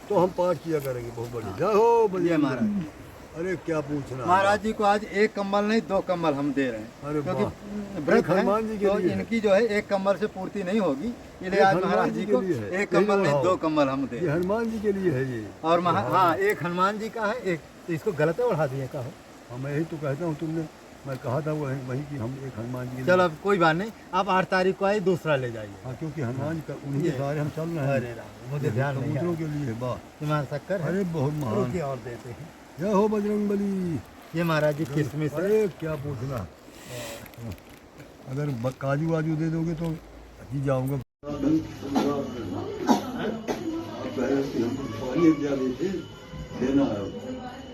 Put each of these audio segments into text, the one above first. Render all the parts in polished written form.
तो हम पाठ किया करेंगे बहुत बढ़िया। जय हो बलिया महाराज। अरे क्या पूछना महाराज जी को आज एक कम्बल नहीं 2 कम्बल हम दे रहे हैं, अरे क्योंकि वाह। व्रत एक हनुमान जी है के तो लिए है। इनकी जो है एक कम्बल से पूर्ति नहीं होगी, इसलिए एक आज हनुमान महाराज जी जी के को लिए है। एक कम्बल नहीं 2 कम्बल हम दे ये रहे हैं। हनुमान जी के लिए है ये। और हाँ, एक हनुमान जी का है, एक तो इसको गलत बढ़ा दिए का हो। हाँ मैं यही तो कहता हूँ, तुमने मैं कहा था वही कि हम एक हनुमान जी के चलो लिए। अब कोई बात नहीं, आप 8 तारीख को आए, दूसरा ले जाइए। हाँ क्योंकि हनुमान का उन्हीं सारे हम चल रहे हैं। अरे राम, मुझे ध्यान नहीं कबूतरों आया। के लिए वाह। तुम्हारा शक्कर है, अरे बहुत महान। रुकिए और देते हैं। जय हो बजरंग बली। ये महाराज जी किसमिस है। अरे क्या पूछना, अगर काजू वाजू दे दोगे तो जी जाऊंगा।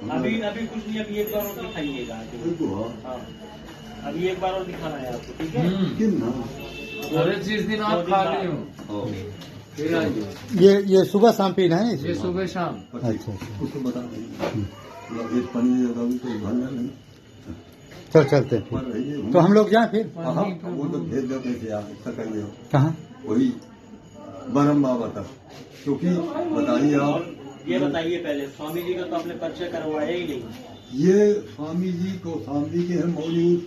अभी अभी कुछ नहीं, अभी एक बार और दिखाइएगा। हाँ, अभी एक बार और दिखाना है आपको, ठीक है? अरे जिस दिन आप खा रहे हो फिर आइए। ये सुबह शाम पीना है ये सुबह शाम। अच्छा। उसको बता एक पनीर तो घर नहीं चल चलते हैं। तो हम लोग जाएं फिर। वो तो भेज देते थे आप इसका करिए कहाँ? वही बरम बाबा तक, क्योंकि बताइए आप। ये बताइए पहले, स्वामी जी का तो आपने परिचय करवाया ही नहीं। ये स्वामी जी को स्वामी के हैं मौजूद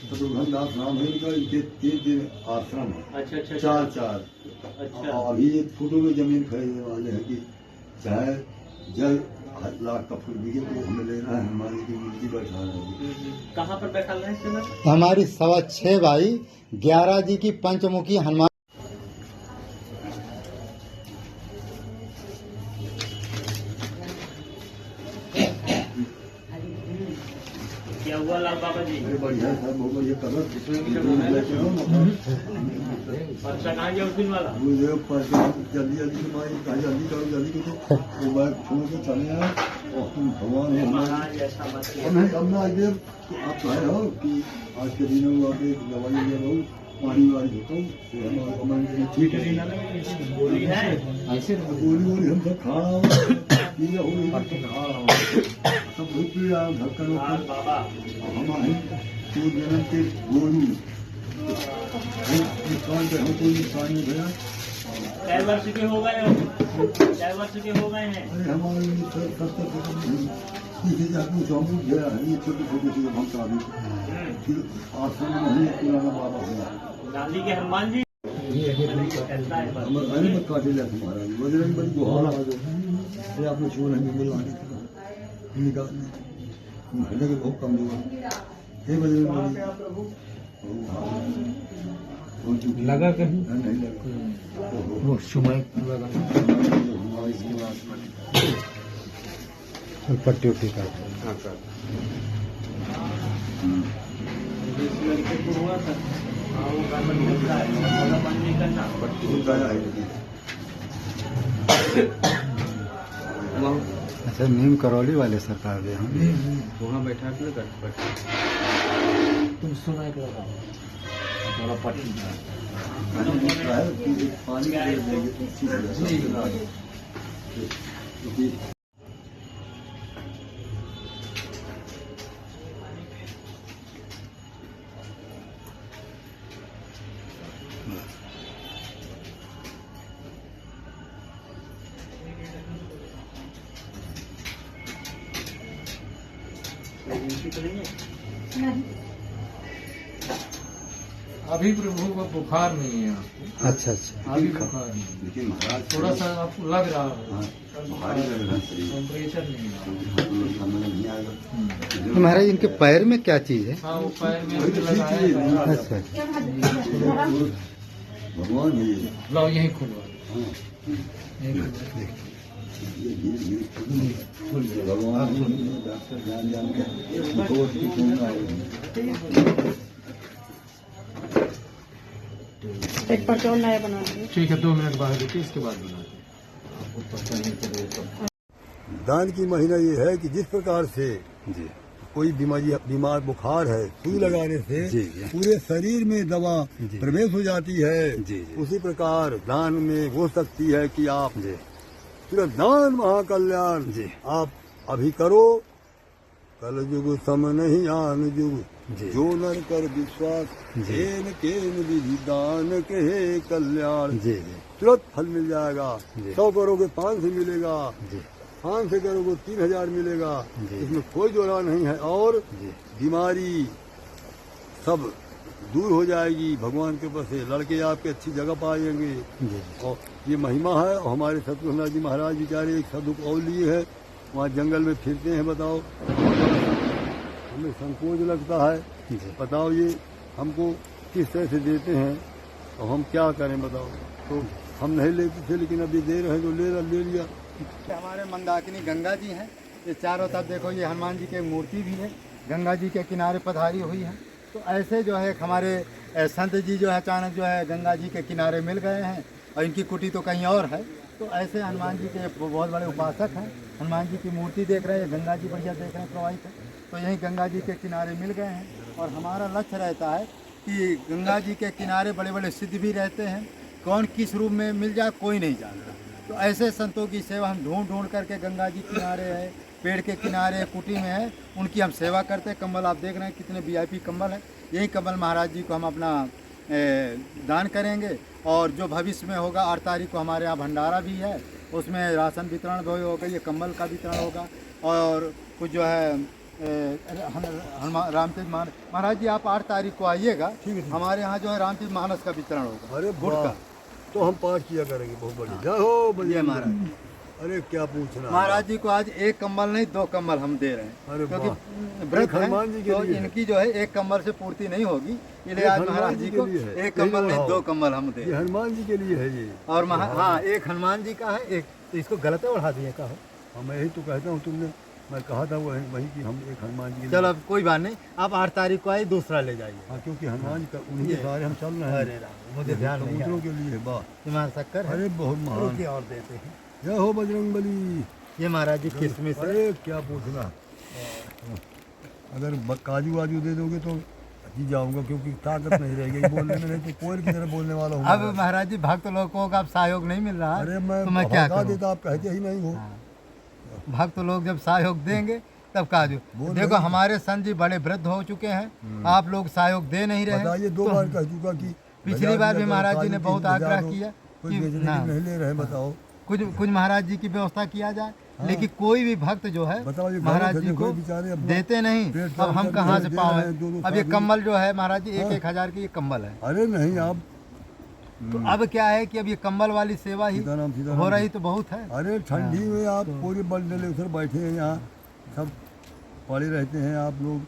शत्रुघ्न दास नाम है इनका, इनके 3 दिन आश्रम है। अच्छा अच्छा 4 अच्छा। अभी एक फुटो में जमीन खरीदने वाले हैं कि चाहे जल लाख का फूल बिके तो हमें लेना है, हमारी की मूर्ति बैठा है। कहाँ पर बैठा है इस समय? हमारी 6:15 बाई 11 जी की पंचमुखी हनुमान। क्या हुआ लाल बाबा जी? अरे बढ़िया है साहब, बहुत बढ़िया कलर। पर्चा कहाँ गया उस दिन वाला? मुझे जल्दी जल्दी जल्दी करो जल्दी करो, वो मैं छोड़ के चले आए और तुम भगवान हो। महाराज ऐसा मत कीजिए। अब मैं आगे आप कहे हो कि आज के दिनों में आके दवाई ले लो, पानी वाली देता हूँ, ठीक है। गोली है? ऐसे गोली हम सब खा रहा हूँ, पी रहा हूँ, सब बहुत पी रहा हूँ, धक्कन लाल बाबा हमारे पूर्व जन्म के गोलू नुकसान पे हमको नुकसान नहीं भैया। कै वर्ष के हो गए हो? कै वर्ष के हो गए हैं? अरे हमारे 70 चौमुख गया है, ये छोटे छोटे से भक्त आदमी फिर आश्रम में नहीं पुराना बाबा हुआ। गांधी के हनुमान जी अरे मत काटे जाते महाराज, बजरंग बली गुहार आ गए, आपने छोड़ हमें बुलाने निकालने भरने के बहुत कमजोर। हे बजरंग बली लगा कहीं नहीं लगा वो समय लगा। पट्टी उट्टी कर जिस लड़के को हुआ था, हाँ, वो गड़बड़ निकलता है, मतलब बंद नहीं करना। अच्छा, नीम करौली वाले सरकार गए हम। वहाँ बैठा के तुम सुना के लगा थोड़ा पट्टी पानी अभी प्रभु को बुखार नहीं है आपको। अच्छा अच्छा। अभी बुखार नहीं, लेकिन महाराज थोड़ा सा आपको लग रहा है, भारी लग रहा है शरीर, टेम्परेचर नहीं है। समझ नहीं आएगा। तो महाराज इनके पैर में क्या चीज है? हाँ, वो पैर में वही तो ठीक चीज़ है। लगाया। अच्छा। भगवान है ये। लाओ यहीं खुलवा। हाँ, यहीं खुलवा। ये भगवान है, डॉक्टर जान जान के दोस्त की खून आएगी। एक परचौन नया बना दिए। ठीक है, 2 मिनट बाद रुकिए, इसके बाद बनाते हैं। दान की महिमा ये है कि जिस प्रकार से जी कोई बीमार बुखार है, सुई लगाने से जी। पूरे शरीर में दवा जी। प्रवेश हो जाती है, जी। उसी प्रकार दान में हो सकती है कि आप जी सिर्फ दान महाकल्याण जी। आप अभी करो, कल युग सम नहीं आन युग। जी। जो नर कर विश्वास जी। केन केन विधि दान के कल्याण, जी जी तुरंत फल मिल जाएगा। जी। 100 करोगे 500 मिलेगा, जी 500 करोगे 3000 मिलेगा, जी। इसमें कोई जोड़ा नहीं है। और जी बीमारी सब दूर हो जाएगी भगवान के पास से, लड़के आपके अच्छी जगह पाएंगे। जी और ये महिमा है। और हमारे सतगुरुनाथ जी महाराज बेचारे एक साधु और लिए है, वहाँ जंगल में फिरते हैं। बताओ, हमें संकोच लगता है। जी। बताओ ये हमको किस तरह से देते हैं और हम क्या करें बताओ। तो हम नहीं लेते थे, लेकिन अब ये दे रहे हैं तो ले लिया। हमारे मंदाकिनी गंगा जी हैं, ये चारों तरफ देखो, ये हनुमान जी की मूर्ति भी है, गंगा जी के किनारे पधारी हुई है। तो ऐसे जो है हमारे संत जी जो है अचानक जो है गंगा जी के किनारे मिल गए हैं, और इनकी कुटी तो कहीं और है। तो ऐसे हनुमान जी के बहुत बड़े उपासक हैं। हनुमान जी की मूर्ति देख रहे हैं, गंगा जी बढ़िया देख रहे हैं प्रवाहित है। तो यहीं गंगा जी के किनारे मिल गए हैं। और हमारा लक्ष्य रहता है कि गंगा जी के किनारे बड़े बड़े सिद्ध भी रहते हैं, कौन किस रूप में मिल जाए कोई नहीं जानता। तो ऐसे संतों की सेवा हम ढूंढ ढूंढ करके गंगा जी किनारे है, पेड़ के किनारे कुटी में है, उनकी हम सेवा करते हैं। कंबल आप देख रहे हैं कितने वीआईपी कंबल है। यही कंबल महाराज जी को हम अपना दान करेंगे। और जो भविष्य में होगा 8 तारीख को हमारे यहाँ भंडारा भी है, उसमें राशन वितरण भी होगा, ये कंबल का वितरण होगा। और कुछ जो है रामचरित महाराज जी आप 8 तारीख को आइएगा, ठीक है। हमारे यहाँ जो है रामचरित मानस का वितरण होगा। अरे गुड़ का। तो हम पाठ किया करेंगे बहुत बढ़िया। जय हो ये महाराज। अरे क्या पूछना महाराज जी को आज 1 कंबल नहीं 2 कंबल हम दे रहे हैं, अरे क्योंकि वाह। व्रत है, हनुमान जी के तो लिए है। इनकी जो है 1 कंबल से पूर्ति नहीं होगी, इसलिए आज हनुमान महाराज जी जी के को लिए है। 1 कंबल नहीं यही 2 कंबल हम दे ये रहे हैं। हनुमान जी के लिए है ये। और हाँ 1 हनुमान जी का है, 1 तो इसको गलत बढ़ा दिए का हो। हाँ, मैं यही तो कहता हूँ, तुमने मैं कहा था वही कि हम एक हनुमान जी के चलो अब कोई बात नहीं, आप 8 तारीख को आए, दूसरा ले जाइए। हाँ, क्योंकि हनुमान का उन्हीं सारे हम चल रहे हैं। अरे राम, मुझे ध्यान नहीं कबूतरों आया। के लिए वाह। तुम्हारा शक्कर है, अरे बहुत महान। रुकिए और देते हैं। जय हो बजरंग बली। ये महाराज जी किसमिस है। अरे क्या पूछना, अगर काजू वाजू दे दोगे तो जी जाऊंगा, क्योंकि ताकत नहीं रहेगी बोलने में, नहीं तो कोयल की तरह बोलने वाला हूँ। अब महाराज जी भक्त लोगों का अब सहयोग नहीं मिल रहा है, अरे मैं तो मैं क्या भगा करूं? देता, आप कहते ही नहीं हो। भक्त लोग जब सहयोग देंगे तब काजू। देखो हमारे संत जी बड़े वृद्ध हो चुके हैं, आप लोग सहयोग दे नहीं रहे। बताइए, 2 बार कह चुका कि पिछली बार भी महाराज जी ने बहुत आग्रह किया कोई बेचने ना, की नहीं ले रहे। बताओ कुछ महाराज जी की व्यवस्था किया जाए, लेकिन कोई भी भक्त जो है बताओ, ये महाराज गलत है, जी देखो को बेचारे अब देते नहीं। पेट अब हम भर कहाँ दे से रहे पावे। हैं, 2-2 अब ये साधु। कम्बल जो है महाराज जी 1-1 हजार की ये कम्बल है। अरे नहीं, आप तो अब क्या है कि अब ये कम्बल वाली सेवा ही सीताराम हो रही तो बहुत है। अरे ठंडी में आप पूरे बंडले उधर बैठे हैं, यहाँ सब पड़े रहते हैं आप लोग।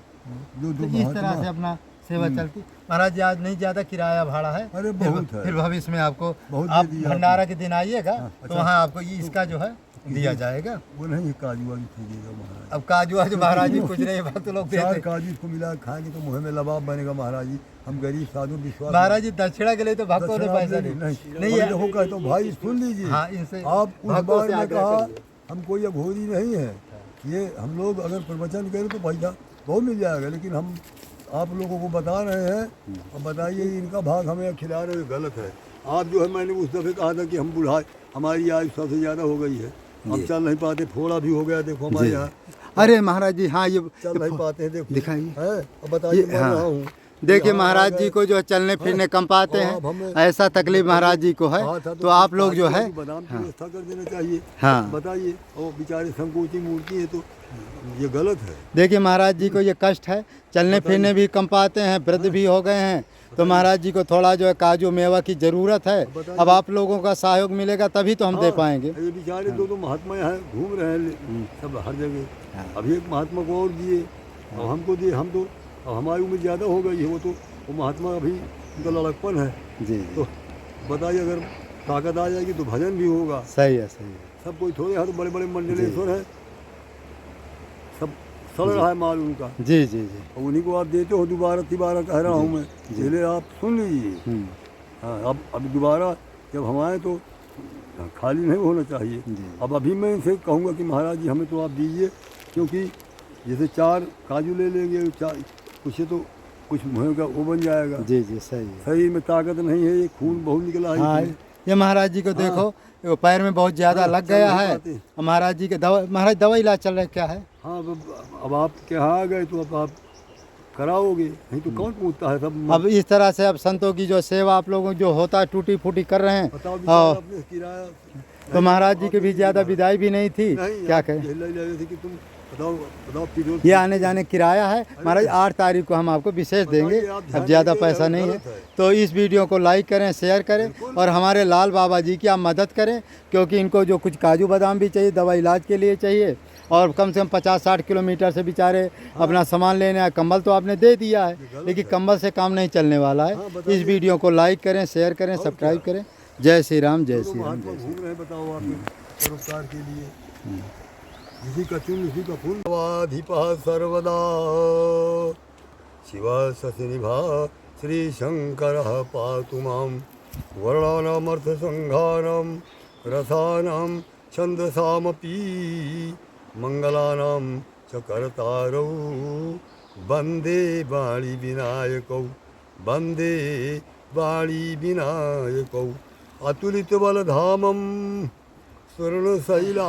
जो तो इस तरह से अपना सेवा चलती। महाराज जी आज नहीं ज्यादा किराया भाड़ा है, अरे बहुत है। फिर भविष्य में आपको बहुत आप दे दिया भंडारा के दिन आइएगा तो अच्छा। वहाँ आपको ये इसका जो है दिया जाएगा। वो नहीं, काजू वाली खरीदेगा महाराज। अब काजू आज महाराज जी कुछ नहीं, भक्त लोग 4 देते। काजू इसको मिला खाएंगे तो मुँह में लबाब बनेगा महाराज जी। हम गरीब साधु विश्वास महाराज जी दक्षिणा के लिए तो भक्तों ने दक्षिणा पैसा नहीं नहीं नहीं देखो कहते हो भाई सुन लीजिए। हाँ, इनसे आप उस भक्तों बार से में आग्रह कहा करिए। हम कोई अघोरी नहीं है, ये हम लोग अगर प्रवचन करें तो पैसा बहुत मिल जाएगा, लेकिन हम आप लोगों को बता रहे हैं। और बताइए इनका भाग हमें खिला रहे हो, गलत है। आप जो है, मैंने उस दफे कहा था कि हम बुढ़ा, हमारी आयु सबसे ज़्यादा हो गई है, हम चल नहीं पाते, फोड़ा भी हो गया। देखो हमारे यहाँ अरे महाराज जी हाँ ये चल नहीं पाते हैं। देखो दिखाइए। है, अब बताइए, मैं रहा हूँ। देखिए यहाँ महाराज आ जी गए। को जो चलने फिरने कम पाते हाँ, अब हैं, हमें- ऐसा तकलीफ महाराज जी को है। हाँ, था तो आप लोग जो है बादाम की व्यवस्था कर देना चाहिए। हाँ। बताइए, और बेचारे संकोची मूर्ति है तो ये गलत है। देखिए महाराज जी को ये कष्ट है, चलने फिरने भी कम पाते हैं, वृद्ध भी हो गए हैं। तो महाराज जी को थोड़ा जो है काजू मेवा की जरूरत है। अब आप लोगों का सहयोग मिलेगा तभी तो हम दे पाएंगे। ये बेचारे दो महात्मा यहाँ घूम रहे हैं सब हर जगह। अभी एक महात्मा को और दिए और हमको दिए, हम तो अब हमारी उम्र ज़्यादा हो गई है। वो महात्मा अभी उनका लड़कपन है। जी तो बताइए, अगर ताकत आ जाएगी तो भजन भी होगा। सही है, सही है। सब कोई थोड़े हैं, तो बड़े बड़े मंडलेश्वर हैं, सब सड़ रहा है माल उनका। जी जी जी। और उन्हीं को आप देते हो। दोबारा तिबारा कह रहा हूँ मैं, पहले आप सुन लीजिए। हाँ, अब दोबारा जब हम आए तो खाली नहीं होना चाहिए। अब अभी मैं इनसे कहूँगा कि महाराज जी हमें तो आप दीजिए, क्योंकि जैसे 4 काजू ले लेंगे, 4 कुछ तो कुछ मुँह का वो बन जाएगा। जी जी सही है। शरीर में ताकत नहीं है, ये खून बहुत निकला है। हाँ, ये महाराज जी को देखो, वो पैर में बहुत ज्यादा लग गया है। महाराज जी के दवा, महाराज दवा इलाज चल रहा है क्या है? हाँ, अब आप के यहाँ आ गए तो अब आप कराओगे, नहीं तो कौन पूछता है सब। अब इस तरह से अब संतों की जो सेवा आप लोगों जो होता है टूटी फूटी कर रहे हैं, बताओ बेचारा और अपने किराया तो महाराज जी की भी ज़्यादा विदाई भी नहीं थी, नहीं, क्या आप कहें। ये ले रहे थे कि तुम बताओ फिर ये आने जाने किराया है महाराज। 8 तारीख को हम आपको विशेष देंगे, बताइए, आप ध्यान अब ज़्यादा दीजिए, पैसा नहीं है। गलत है। तो इस वीडियो को लाइक करें, शेयर करें और हमारे लाल बाबा जी की आप मदद करें, क्योंकि इनको जो कुछ काजू बादाम भी चाहिए, दवा इलाज के लिए चाहिए, और कम से कम 50-60 किलोमीटर से बेचारे अपना सामान लेने आए। कंबल तो आपने दे दिया है, लेकिन कंबल से काम नहीं चलने वाला है। इस वीडियो को लाइक करें, शेयर करें, सब्सक्राइब करें। जय श्री राम, जय श्री राम। महात्मा घूम रहे हैं, बताओ आपके परोपकार के लिए। इसी का चुन इसी का फूल। वाधिपा सर्वदा शिव शशिनिभा श्री शंकर पातु मां वर्णानामर्थ संघानां रसानां छंदसामपि मंगलानां च कर्तारौ वंदे वाणी विनायकौ वंदे वाणी विनायकौ अतुलित बलधामं स्वर्णशैलाभदेहं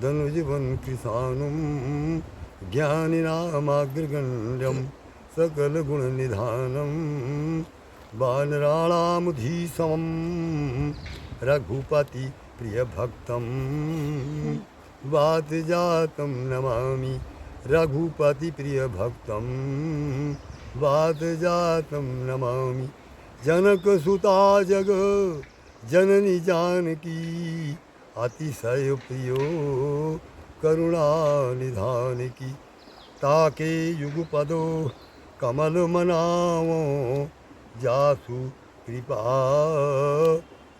धनुजीवन कृशानुं ज्ञानिनामाग्रगण्यं सकलगुणनिधानं वानराणामुधीशमं रघुपति प्रियभक्तं वातजातं नमामि रघुपति प्रियभक्तं वातजातं नमामि जनकसुता जग जननी जानकी अतिशय प्रियो करुणा निधान की ताके युगपदो कमल मनावो जासु कृपा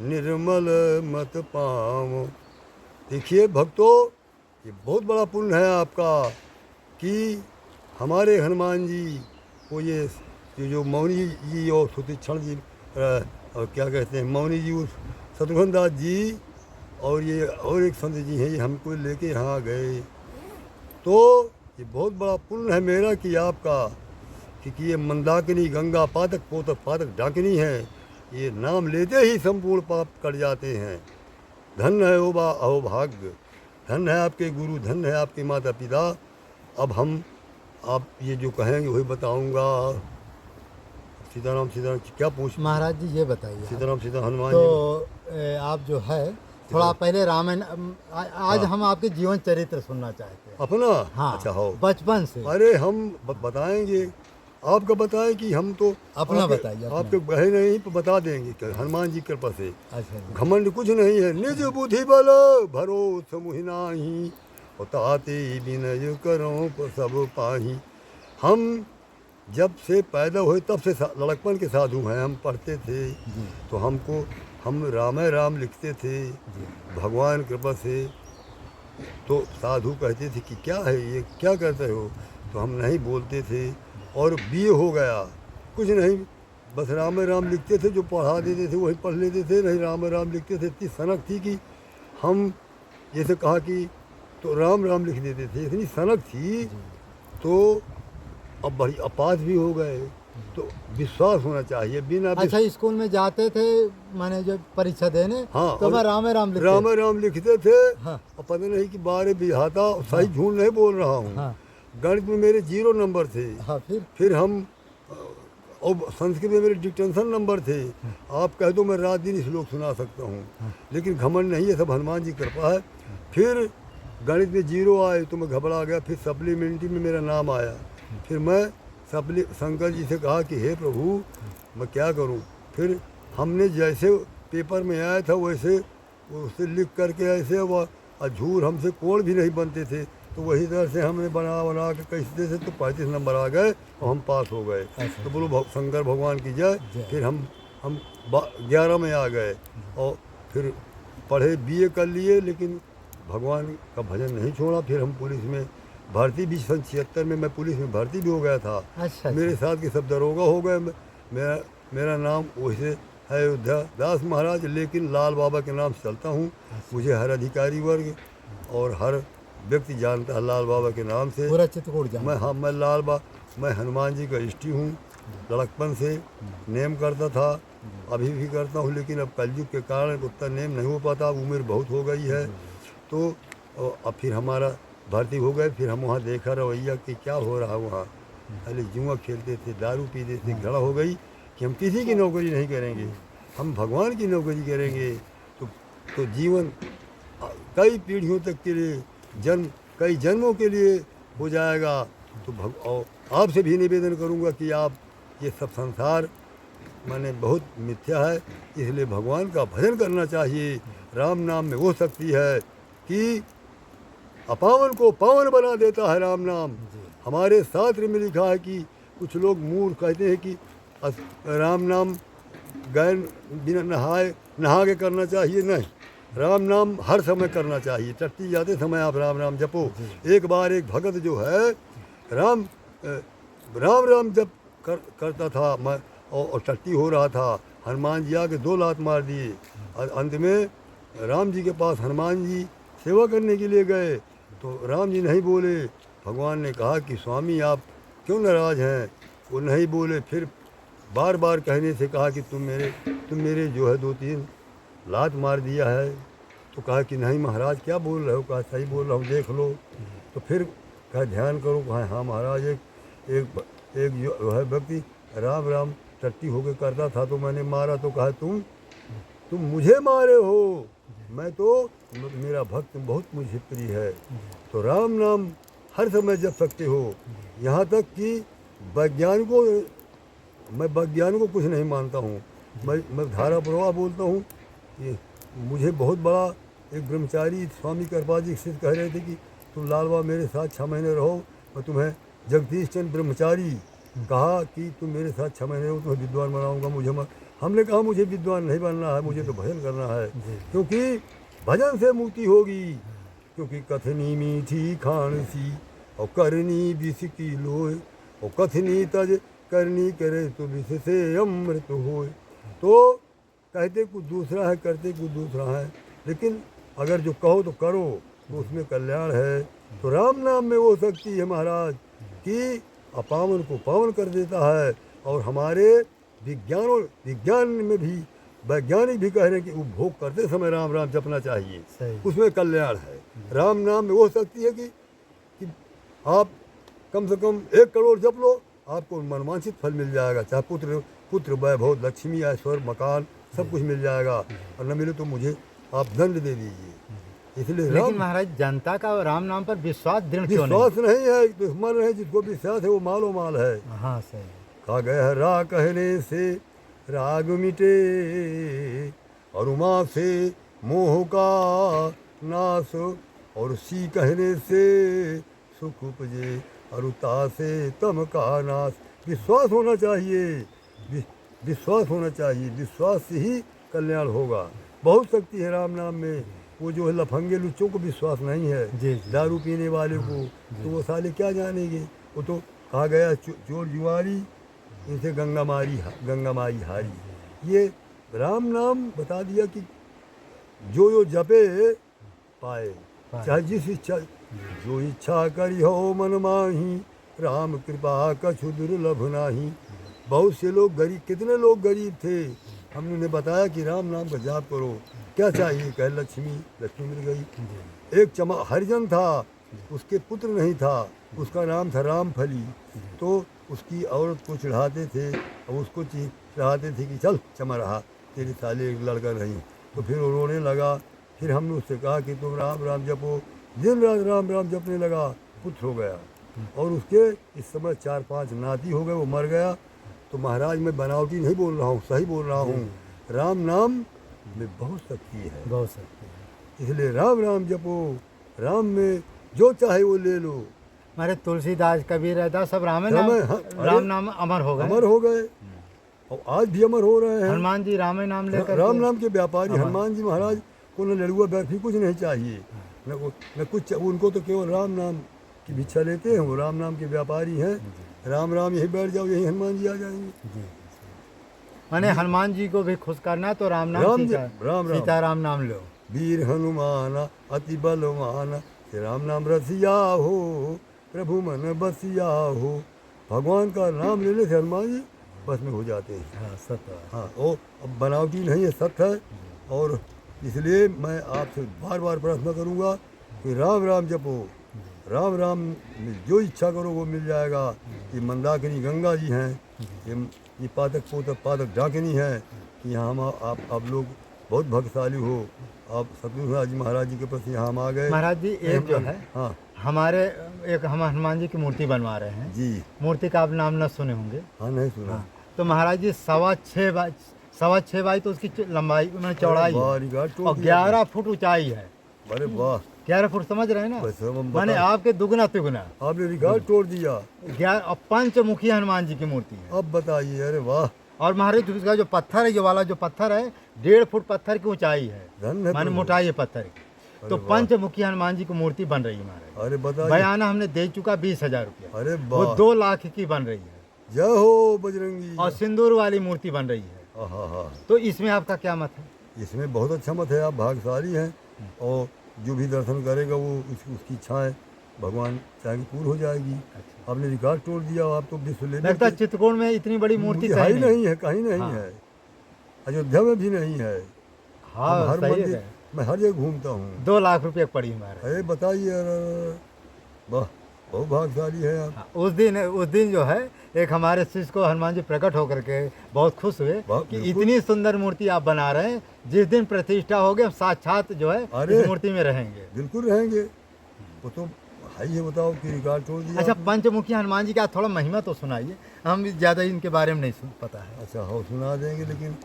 निर्मल मत पावो। देखिए भक्तों, ये बहुत बड़ा पुण्य है आपका कि हमारे हनुमान जी को ये जो मौनी जी और सुतीक्षण जी और क्या कहते हैं मौनी जी, उस शत्रुघ्न दास जी और ये और एक संत जी हैं, ये हमको लेके यहाँ गए। तो ये बहुत बड़ा पुण्य है मेरा कि आपका, क्योंकि ये मंदाकिनी गंगा पातक पोतक पातक डाकिनी है, ये नाम लेते ही संपूर्ण पाप कट जाते हैं। धन्य है अहो भाग्य, धन्य है आपके गुरु, धन्य है आपके माता पिता। अब हम आप ये जो कहेंगे वही बताऊंगा। सीताराम सीताराम क्या पूछ महाराज जी ये बताइए, सीताराम सीताराम हनुमान तो जी। आप जो है थोड़ा पहले रामायण, आज हम आपके जीवन चरित्र सुनना चाहते हैं अपना। हाँ, अच्छा हो, बचपन से। अरे हम बताएंगे, आपका बताएं कि हम तो अपना बताइए, अपना। आपके बहे नहीं तो बता देंगे कि हनुमान जी कृपा से। अच्छा जी। घमंड कुछ नहीं है, निज बुद्धि बल भरोस मुहि नाही, ताते विनय करो सब पाही। हम जब से पैदा हुए तब से लड़कपन के साधु हैं। हम पढ़ते थे तो हम राम राम लिखते थे भगवान कृपा से। तो साधु कहते थे कि क्या है ये, क्या करते हो, तो हम नहीं बोलते थे और बीए हो गया, कुछ नहीं, बस राम राम लिखते थे। जो पढ़ा देते थे वही पढ़ लेते थे, नहीं राम राम लिखते थे। इतनी सनक थी कि हम जैसे कहा कि तो राम राम लिख देते थे, इतनी सनक थी। तो अब बड़ी अपास भी हो गए, तो विश्वास होना चाहिए बिना अच्छा, स्कूल में जाते थे माने जब परीक्षा देने, हाँ, तो मैं राम राम लिखते थे। हाँ। और पता नहीं कि 12 बिहाता, सही झूठ नहीं बोल रहा हूँ। हाँ। गणित में मेरे 0 नंबर थे। हाँ, फिर हम और संस्कृत में मेरे डिक्टेंशन नंबर थे। आप कह दो मैं रात दिन श्लोक सुना सकता हूँ, लेकिन घमंड नहीं है, सब हनुमान जी कृपा है। फिर गणित में 0 आए तो मैं घबरा गया। फिर सप्लीमेंट्री में मेरा नाम आया। फिर मैं शंकर जी से कहा कि हे प्रभु मैं क्या करूं। फिर हमने जैसे पेपर में आया था वैसे उससे लिख करके ऐसे वह झूर हमसे कोण भी नहीं बनते थे, तो वही तरह से हमने बना के कैसे से तो 35 नंबर आ गए और हम पास हो गए। तो बोलो शंकर भगवान की जय। फिर हम 11 में आ गए और फिर पढ़े, बीए कर लिए, लेकिन भगवान का भजन नहीं छोड़ा। फिर हम पुलिस में भर्ती भी 76 में मैं पुलिस में भर्ती भी हो गया था। अच्छा। मेरे साथ के सब दरोगा हो गए। मेरा नाम वैसे है अयोध्या दास महाराज, लेकिन लाल बाबा के नाम से चलता हूँ। मुझे हर अधिकारी वर्ग और हर व्यक्ति जानता है लाल बाबा के नाम से। पूरा चित्रकूट जानता। मैं हनुमान जी का इष्टि हूँ। लड़कपन से नेम करता था, अभी भी करता हूँ, लेकिन अब कलयुग के कारण उतना नेम नहीं हो पाता, उम्र बहुत हो गई है। तो अब फिर हमारा भर्ती हो गए। फिर हम वहाँ देखा रवैया कि क्या हो रहा वहाँ। पहले जुआ खेलते थे, दारू पीते थे, घड़ा हो गई कि हम किसी की नौकरी नहीं करेंगे, हम भगवान की नौकरी करेंगे। तो जीवन कई पीढ़ियों तक के लिए, कई जन्मों के लिए हो जाएगा। तो और आपसे भी निवेदन करूंगा कि आप ये सब संसार माने बहुत मिथ्या है, इसलिए भगवान का भजन करना चाहिए। राम नाम में वो शक्ति है कि अपावन को पावन बना देता है राम नाम। हमारे शास्त्र में लिखा है कि कुछ लोग मूर्ख कहते हैं कि राम नाम गैर बिना नहा के करना चाहिए। नहीं, राम नाम हर समय करना चाहिए। टट्टी जाते समय आप राम राम जपो। एक बार एक भगत जो है राम राम जप करता था और टट्टी हो रहा था। हनुमान जी आके 2 लात मार दिए। अंत में राम जी के पास हनुमान जी सेवा करने के लिए गए तो राम जी नहीं बोले। भगवान ने कहा कि स्वामी आप क्यों नाराज़ हैं? वो नहीं बोले। फिर बार बार कहने से कहा कि तुम मेरे जो है 2-3 लात मार दिया है। तो कहा कि नहीं महाराज क्या बोल रहे हो? कहा सही बोल रहा हूँ, देख लो। तो फिर कहा ध्यान करो। कहा हाँ महाराज, एक जो है व्यक्ति राम राम टट्टी होकर करता था तो मैंने मारा। तो कहा तुम मुझे मारे हो, मैं तो मेरा भक्त बहुत मुझे प्रिय है। तो राम नाम हर समय जप सकते हो। यहाँ तक कि मैं वैज्ञानिक को कुछ नहीं मानता हूँ। मैं धारा प्रवाह बोलता हूँ। ये मुझे बहुत बड़ा एक ब्रह्मचारी स्वामी कृपा जी से कह रहे थे कि तुम लालवा मेरे साथ 6 महीने रहो, मैं तुम्हें जगदीश चंद्र ब्रह्मचारी कहा कि तुम मेरे साथ 6 महीने रहो, तुम्हें विद्वान बनाऊंगा। हमने कहा मुझे विद्वान नहीं बनना है, मुझे तो भजन करना है, क्योंकि भजन से मुक्ति होगी। क्योंकि कथनी मीठी खानसी और करनी विष की लोय, और कथनी तज करनी करे तो विष से अमृत होए। तो कहते कुछ दूसरा है, करते कुछ दूसरा है, लेकिन अगर जो कहो तो करो तो उसमें कल्याण है। तो राम नाम में वो शक्ति है महाराज कि अपावन को पावन कर देता है। और हमारे विज्ञान में भी वैज्ञानिक भी कह रहे हैं कि उपभोग करते समय राम राम जपना चाहिए, उसमें कल्याण है। राम नाम में वो शक्ति है कि आप कम से कम 1 करोड़ जप लो, आपको मनवांछित फल मिल जाएगा। चाहे पुत्र वैभव, लक्ष्मी, ऐश्वर्य, मकान सब कुछ मिल जाएगा। और न मिले तो मुझे आप दंड दे दीजिए। इसलिए लेकिन महाराज जनता का राम नाम पर विश्वास दृढ़ क्यों नहीं? विश्वास नहीं है, दुश्मन है। जिसको विश्वास है वो मालो माल है। हाँ सही। कहा गया है रा कहने से राग मिटे, और उमा से मोह का नाश, और सी कहने से सुख उपजे, और उता से तम का नाश। विश्वास होना चाहिए, विश्वास होना चाहिए। विश्वास से ही कल्याण होगा। बहुत शक्ति है राम नाम में। वो जो है लफंगे लुच्चों को विश्वास नहीं है, दारू पीने वाले को, तो वो साले क्या जानेंगे। वो तो कहा गया चोर जुआरी इनसे गंगा माई हारी। ये राम नाम बता दिया कि जो जपे पाए, चाहे जिस इच्छा, जो इच्छा करी हो मन माही, राम कृपा कछु दुर्लभ नाही। बहुत से लोग गरीब, कितने लोग गरीब थे, हमने बताया कि राम नाम का जाप करो। क्या चाहिए? कह लक्ष्मी मिल गई। एक हरिजन था, उसके पुत्र नहीं था, उसका नाम था रामफली। तो उसकी औरत को चढ़ाते थे और उसको चढ़ाते थे कि चल चमा रहा, तेरे साले एक लड़का नहीं। तो फिर वो रोने लगा। फिर हमने उससे कहा कि तुम राम राम जपो। दिन रात राम राम जपने लगा, पुत्र हो गया। और उसके इस समय 4-5 नाती हो गए, वो मर गया। तो महाराज मैं बनावटी नहीं बोल रहा हूँ, सही बोल रहा हूँ। राम नाम में बहुत शक्ति है, बहुत शक्ति है। इसलिए राम राम जपो। राम में जो चाहे वो ले लो। हमारे तुलसीदास, कबीर, रैदास सब राम नाम अमर हो गए और आज भी अमर हो रहे हैं। हनुमान जी राम नाम लेकर, राम नाम के व्यापारी हनुमान जी महाराज को न लड़ुआ बैठी कुछ नहीं चाहिए, न कुछ। उनको तो केवल राम नाम की भिक्षा लेते हैं। वो राम नाम के व्यापारी हैं। राम राम यही बैठ जाओ, यही हनुमान जी आ जाएंगे। मैंने हनुमान जी को भी खुश करना है तो राम नाम, सीताराम नाम लो। वीर हनुमान अति बलवान, राम नाम रसिया हो, प्रभु मन बसिया हो। भगवान का नाम लेने से हनुमान जी बस में हो जाते हैं। हाँ सत्य। हाँ, वो अब बनावटी नहीं है, सत्य है। और इसलिए मैं आपसे बार बार प्रार्थना करूँगा कि राम राम जपो। राम राम में जो इच्छा करो वो मिल जाएगा। ये मंदाकिनी गंगा जी हैं, ये पादक डाकिनी है कि यहाँ हम आप लोग बहुत भाग्यशाली हो। आप सतगुरु जी महाराज जी के पास यहाँ हम आ गए। महाराज जी एक जो है हाँ हमारे एक हम हनुमान जी की मूर्ति बनवा रहे हैं जी। मूर्ति का आप नाम न सुने होंगे। हाँ नहीं सुना। हाँ, तो महाराज जी 6.25 बाई तो उसकी लंबाई मैंने चौड़ाई है और 11 फुट ऊंचाई है। अरे वाह 11 फुट समझ रहे हैं ना, बस हम माने आपके दुगना तिगुना। आपने रिकॉर्ड तोड़ दिया। 11 पंचमुखी हनुमान जी की मूर्ति है। अब बताइए, अरे वाह। और महाराज उसका जो पत्थर है, जो वाला जो पत्थर है 1.5 फुट पत्थर की ऊंचाई है, धन है माने प्रभु। मोटाई है पत्थर की। तो पंचमुखी हनुमान जी की मूर्ति बन रही है महाराज। अरे बताइए। बयाना हमने दे चुका 20,000 रुपया। अरे वो वाह 2 लाख की बन रही है जय हो बजरंगी। और सिंदूर वाली मूर्ति बन रही है। हाँ, तो इसमें आपका क्या मत है? इसमें बहुत अच्छा मत है। आप भाग्यशाली हैं और जो भी दर्शन करेगा वो उसकी इच्छाएं भगवान चाहेंगे पूर्ण हो जाएगी। आपने रिकॉर्ड तोड़ दिया। आप तो विश्व लेवल लगता है चित्रकूट में इतनी बड़ी मूर्ति है ही नहीं है, कहीं नहीं है, अयोध्या में भी नहीं है। हाँ हर सही मंदिर है। मैं हर जगह घूमता हूँ। 2 लाख रुपये पड़ी हमारे। अरे बताइए, वाह बहुत भाग्यशाली है आप। उस दिन जो है एक हमारे शिष्य को हनुमान जी प्रकट होकर के बहुत खुश हुए कि इतनी सुंदर मूर्ति आप बना रहे हैं, जिस दिन प्रतिष्ठा होगी हम साक्षात जो है इस मूर्ति में रहेंगे। बिल्कुल रहेंगे। वो तो है ही। बताओ कि रिकॉर्ड तोड़ दिया। अच्छा पंचमुखी हनुमान जी का थोड़ा महिमा तो सुनाइए, हम ज़्यादा इनके बारे में नहीं पता है। अच्छा हो सुना देंगे, लेकिन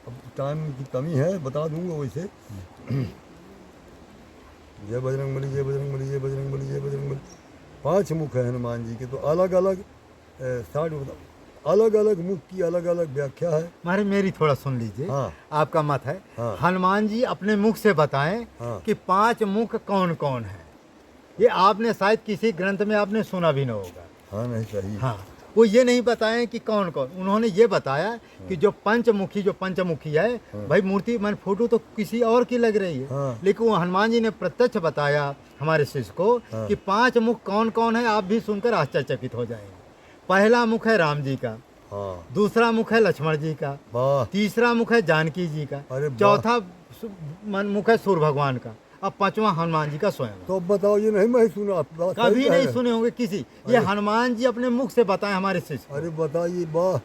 अब टाइम की कमी है, बता दूंगा वैसे। जय बजरंगबली जय बजरंगबली जय बजरंगबली जय बजरंगबली। 5 मुख है हनुमान जी के, तो अलग अलग 60 अलग अलग मुख की अलग अलग व्याख्या है। हमारे मेरी थोड़ा सुन लीजिए। हाँ। आपका मत है हाँ। हनुमान जी अपने मुख से बताएं हाँ। कि 5 मुख कौन कौन है। ये आपने शायद किसी ग्रंथ में आपने सुना भी न होगा। हाँ नहीं सही। हाँ वो ये नहीं बताएं कि कौन कौन, उन्होंने ये बताया कि जो पंचमुखी है भाई मूर्ति मैंने फोटो तो किसी और की लग रही है। हाँ। लेकिन वो हनुमान जी ने प्रत्यक्ष बताया हमारे शिष्य को कि 5 मुख कौन कौन है। आप भी सुनकर आश्चर्यचकित हो जाएंगे। पहला मुख है राम जी का, हाँ दूसरा मुख है लक्ष्मण जी का, वाह। तीसरा मुख है जानकी जी का, अरे वाह। चौथा मुख है सूर्य भगवान का, अब 5वां हनुमान जी का स्वयं। तो अब बताओ, ये नहीं मैं सुना। कभी नहीं सुने होंगे किसी, ये हनुमान जी अपने मुख से बताए हमारे शिष्य। अरे बताइए, वाह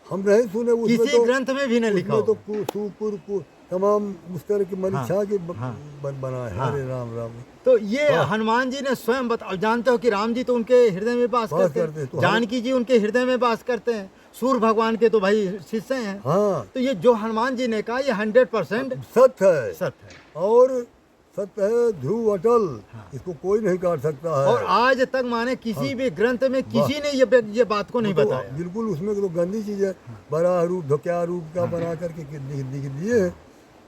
हम नहीं सुने। उसमें किसी तो ग्रंथ में भी नहीं लिखा तो होगा। तमाम उस तरह की मरीक्षा के हाँ। बनाए। हाँ। अरे राम राम। तो ये हनुमान जी ने स्वयं बता। जानते हो कि राम जी तो उनके हृदय में वास करते हैं, तो जानकी जी उनके हृदय में वास करते हैं, सूर्य भगवान के तो भाई शिष्य हैं। हाँ तो ये जो हनुमान जी ने कहा ये 100% सत्य है। सत्य है और सत्य है, ध्रुव अटल। इसको कोई नहीं काट सकता है। और आज तक माने किसी भी ग्रंथ में किसी ने ये बात को नहीं तो बताया। बिल्कुल उसमें तो गंदी चीज है। बड़ा रूप धोक्या रूप का बना करके लिख दिए।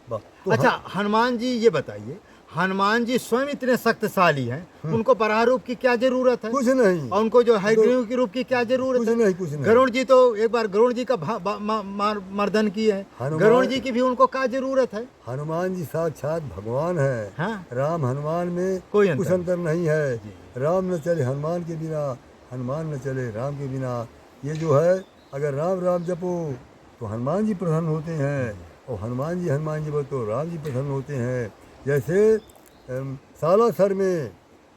तो अच्छा हनुमान जी ये बताइए, हनुमान जी स्वयं इतने शक्तिशाली हैं, उनको बराह रूप की क्या जरूरत है? कुछ नहीं। और उनको जो हयग्रीव के रूप की क्या जरूरत कुछ है? नहीं, कुछ नहीं। गरुड़ जी तो एक बार गरुड़ जी का मर्दन की है, गरुड़ जी की भी उनको क्या जरूरत है? हनुमान जी साक्षात भगवान है। हाँ? राम हनुमान में कोई कुछ अंतर नहीं है। राम न चले हनुमान के बिना, हनुमान न चले राम के बिना। ये जो है, अगर राम राम जपो तो हनुमान जी प्रसन्न होते हैं, और हनुमान जी बोलो तो राम जी प्रसन्न होते हैं। जैसे सालासर में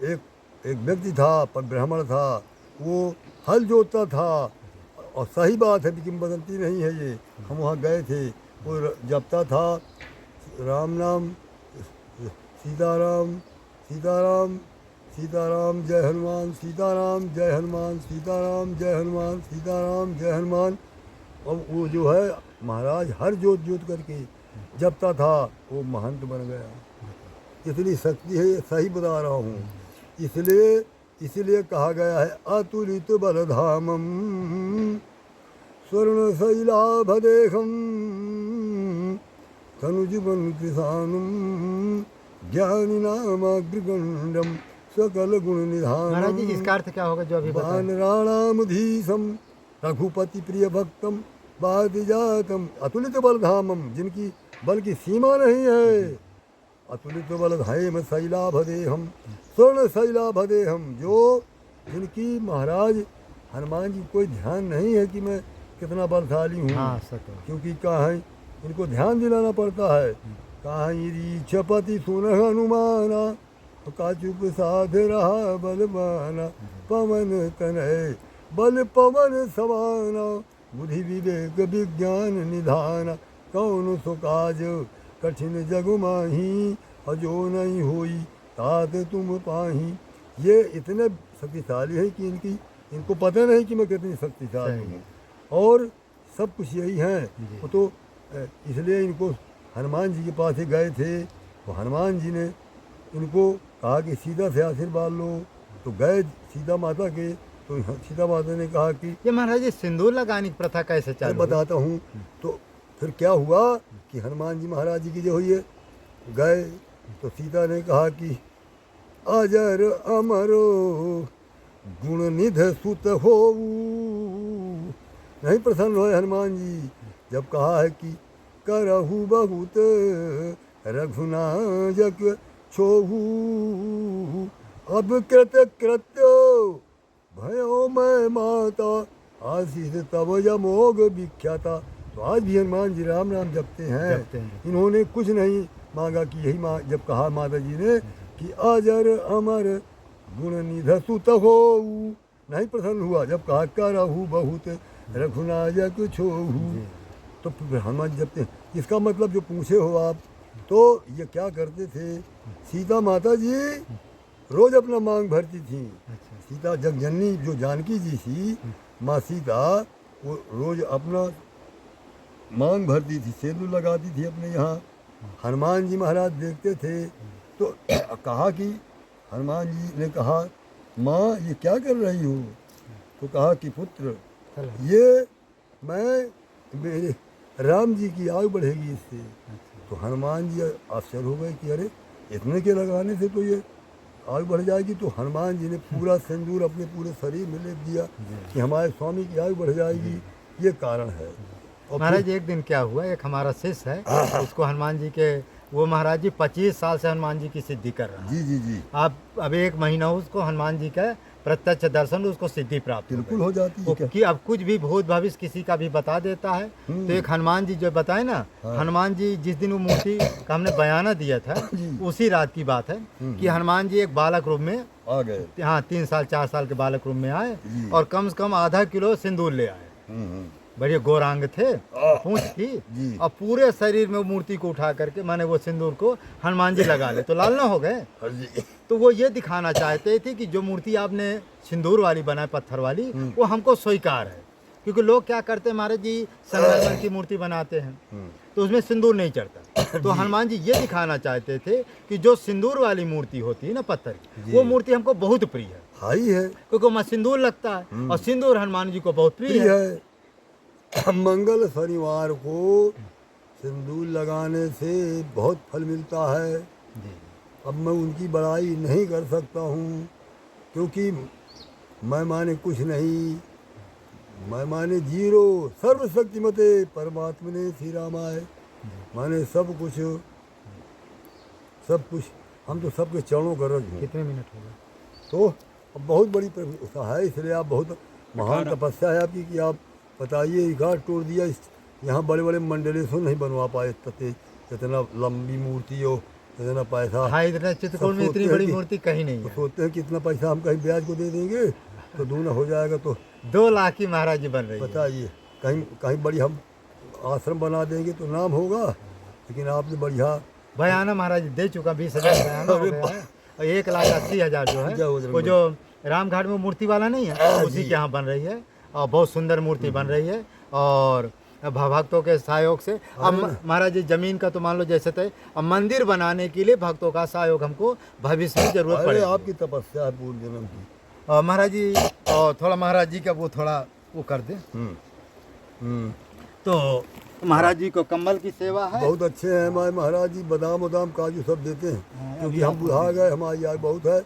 एक व्यक्ति था, पर ब्राह्मण था, वो हल जोतता था। और सही बात है, किंवदंती नहीं है ये, हम वहाँ गए थे। वो जपता था राम नाम, सीताराम सीताराम सीताराम जय हनुमान, सीताराम जय हनुमान, सीताराम जय हनुमान, सीताराम जय हनुमान। और वो जो है महाराज हर जोत करके जपता था, वो महंत बन गया। इतनी शक्ति है, सही बता रहा हूँ। इसलिए कहा गया है अतुलित बलधामम स्वर्ण शैलाभदेहम तनुजुबन कृषाणम ज्ञानी नामाग्रगंडम सकल गुण निधानम। महाराज जी इसका अर्थ क्या होगा जो अभी बताया? वानराणामधीशम रघुपति प्रिय भक्तम बादिजातम अतुलित बलधामम, जिनकी बल की सीमा नहीं है। अतुलित बलधाम शैलाभदेहम स्वर्ण शैलाभदेहम, जो जिनकी महाराज हनुमान जी कोई ध्यान नहीं है कि मैं कितना बलशाली हूँ। हाँ, सत्य। क्योंकि कहाँ इनको ध्यान दिलाना पड़ता है। कहाँ रीछपति सुन हनुमाना का चुप साध रहा बलवाना, पवन तनय बल पवन सवाना, बुद्धि विवेक विज्ञान निधाना, कौन सो काज कठिन जग माही, अजो नहीं होई तात तुम पाही। ये इतने शक्तिशाली है कि इनको पता नहीं कि मैं कितनी शक्तिशाली हूँ, और सब कुछ यही है। वो तो इसलिए इनको हनुमान जी के पास ही गए थे, तो हनुमान जी ने इनको कहा कि सीता से आशीर्वाद लो, तो गए सीता माता के, तो सीता माता ने कहा कि ये महाराज जी सिंदूर लगाने की प्रथा कैसे मैं चालू हुई? बताता हूँ। तो फिर क्या हुआ कि हनुमान जी महाराज जी की जो हुई है गए, तो सीता ने कहा कि अजर अमरो गुण निध सुत हो, नहीं प्रसन्न हुए हनुमान जी। जब कहा है कि करहु बहुत रघुनायक छोहू, अब कृत कृत्यो भयो मैं माता, आशीष तब जमोग विख्याता। तो आज भी हनुमान जी राम राम जपते हैं। इन्होंने कुछ नहीं मांगा कि यही जब कहा माता जी ने कि अजर अमर गुण निध सुत हो, नहीं प्रसन्न हुआ। जब कहा करहु बहुत रघुनायक छोहू, तो फिर हनुमान जी जपते हैं। इसका मतलब जो पूछे हो आप, तो ये क्या करते थे, सीता माता जी रोज अपना मांग भरती थी। सीता जगजननी जो जानकी जी थी, माँ सीता, वो रोज अपना मांग भरती थी, सिंदूर लगाती थी अपने यहाँ। हनुमान जी महाराज देखते थे, तो कहा कि हनुमान जी ने कहा, माँ ये क्या कर रही हो? तो कहा कि पुत्र ये मैं मेरे राम जी की आयु बढ़ेगी इससे। तो हनुमान जी आश्चर्य हो गए कि अरे इतने के लगाने से तो ये आयु बढ़ जाएगी। तो हनुमान जी ने पूरा सिंदूर अपने पूरे शरीर में लेप दिया कि हमारे स्वामी की आयु बढ़ जाएगी, ये कारण है। और महाराज एक दिन क्या हुआ, एक हमारा शिष्य है, उसको हनुमान जी के, वो महाराज जी 25 साल से हनुमान जी की सिद्धि कर रहा है। जी जी जी, आप अभी 1 महीना उसको हनुमान जी का प्रत्यक्ष दर्शन, उसको सिद्धि प्राप्त बिल्कुल हो जाती है क्या? कि अब कुछ भी भूत भविष्य किसी का भी बता देता है। तो एक हनुमान जी जो बताए ना, हनुमान जी जिस दिन वो मूर्ति का हमने बयाना दिया था, उसी रात की बात है कि हनुमान जी एक बालक रूप में आ गए। हाँ 3 साल 4 साल के बालक रूप में आए, और कम से कम आधा किलो सिंदूर ले आए। बड़े गौरांग थे, पूंछ थी, और पूरे शरीर में वो मूर्ति को उठा करके, माने वो सिंदूर को हनुमान जी लगा ले, तो लाल ना हो गए। तो वो ये दिखाना चाहते थे कि जो मूर्ति आपने सिंदूर वाली बनाई, पत्थर वाली, वो हमको स्वीकार है। क्योंकि लोग क्या करते हैं महाराज जी, संगमरमर की मूर्ति बनाते हैं तो उसमें सिंदूर नहीं चढ़ता। तो हनुमान जी ये दिखाना चाहते थे कि जो सिंदूर वाली मूर्ति होती है ना, पत्थर की, वो मूर्ति हमको बहुत प्रिय है। हाई है, क्योंकि वहाँ सिंदूर लगता है, और सिंदूर हनुमान जी को बहुत प्रिय है। मंगल शनिवार को सिंदूर लगाने से बहुत फल मिलता है। अब मैं उनकी बड़ाई नहीं कर सकता हूँ, क्योंकि मैं माने कुछ नहीं, मैं माने जीरो, सर्वशक्तिमते परमात्मने श्री रामाय, माने सब कुछ हम तो सबके चरणों का रज हैं। कितने मिनट हो गए? तो अब बहुत बड़ी प्रभुता है, इसलिए आप बहुत महान तपस्या है आपकी कि आप बताइए, घाट तोड़ दिया। यहाँ बड़े बड़े मंडलेश्वर नहीं बनवा पाए, इतना लंबी मूर्ति हो, इतना पैसा। हाँ, इतना चित्रकूट में इतनी बड़ी मूर्ति कहीं नहीं है। सोचते हैं कि इतना पैसा हम कहीं ब्याज को दे देंगे तो दूना हो जाएगा, तो 2 लाख की महाराज जी बन रही है। बताइए, कहीं बड़ी हम आश्रम बना देंगे तो नाम होगा, लेकिन आपने बढ़िया बयाना महाराज जी दे चुका, 20,000 बयाना हो गया है, और 1,80,000 जो है वो जो रामघाट में मूर्ति वाला नहीं है, उसी के यहाँ बन रही है, और बहुत सुंदर मूर्ति बन रही है। और भक्तों के सहयोग से, अब महाराज जी जमीन का तो मान लो जैसे थे, अब मंदिर बनाने के लिए भक्तों का सहयोग हमको भविष्य में जरूरत पड़ेगी। आपकी तपस्या है पूर्व जन्म की। महाराज जी, और थोड़ा महाराज जी का वो थोड़ा वो कर दे। तो महाराज जी को कम्बल की सेवा है। बहुत अच्छे हैं हमारे महाराज जी, बादाम उदाम काजू सब देते हैं, क्योंकि हम बुढ़ा गए, हमारी आयु बहुत है,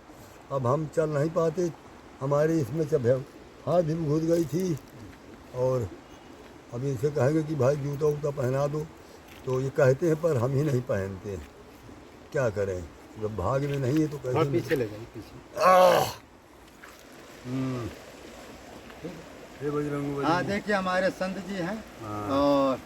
अब हम चल नहीं पाते। हमारे इसमें जब हाथ भी घुस गई थी, और अब इनसे कहेंगे कि भाई जूता वूता पहना दो, तो ये कहते हैं, पर हम ही नहीं पहनते। क्या करें, जब भाग में नहीं है तो कैसे? पीछे ले जाइए, पीछे। हाँ देखिए, हमारे संत जी हैं, और